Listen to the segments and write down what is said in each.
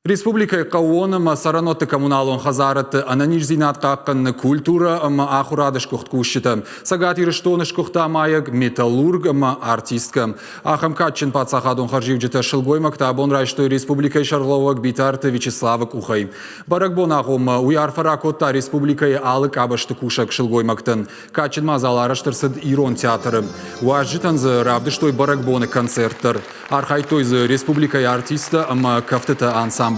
Республика Кауоном сараноты коммуналон хазараты ананиш зинат каккан культура ахурадыш кухткущита. Сагат ирыштоныш кухта маяг металлург артистка. Ахам катчин пацахадон харживджита шилгой мактабон райштой республика шарловак битарты Вячеслава Кухай. Баракбон ахом уярфара котта республика алык абашты кушак шилгой мактан. Катчин мазал араштырсыд ирон театры. Уажжитан за равдыштой баракбоны концерттар. Архайтой за республика артиста кафтыта ансамбль.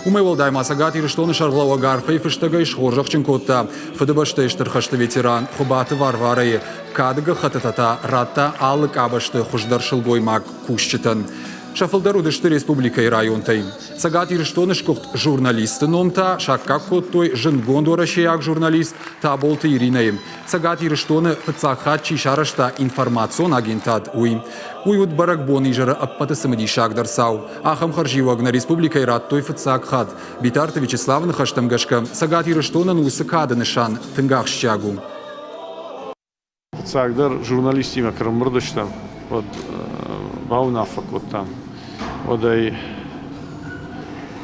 Умевал дайма сагат ирыштоны шарлова гарфей фыштага ишхоржах чинкотта. ФДБшты иштырхашты ветеран хубаты варварай. Кадыга хататата ратта алык абашты хуждар шылгой мак кущитан. Шафалдарудышты республика и районтай. Сагат ирыштоны шкохт журналисты номта, шаккак коттой жынгондора шеяк журналист та болты Иринай. Сагат ирыштоны фыцахат чишарашта информацион агентат уй. Уйут баракбон ижара аппатысымыди шагдарсау. Ахам харживаг на республика и раттой фыцахат. Битарты Вячеславны хаштамгашка. Сагат ирыштоны нусыкады нышан тынгах щагу. Фыцахдар журналистима крамбырдыштам. Вот баунафак вот там. Одай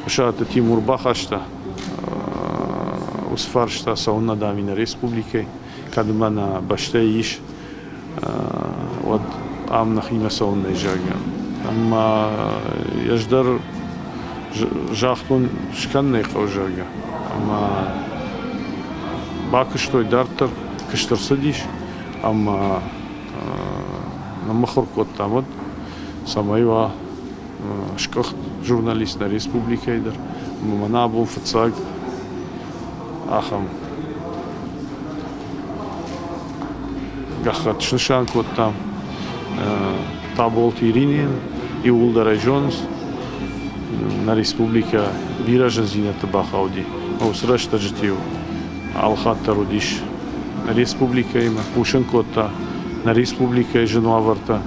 шата Тимур Бахашта усфаршта сауна дамина республикой, когда на баште иш вот амнах има сауна ижага. Amma яждар жахтун шканный хожага. Amma бакыштой дартер кыштырсыдиш. Amma намахор кот там вот самайва шкахт журналист на республике идер, манабу фацаг ахам гахат шншан кот там таболт Иринин и улдара Джонс на республика виражен зинета бахауди, усрашта житив алхаттарудиш на республика има пушен кота на республика женуаварта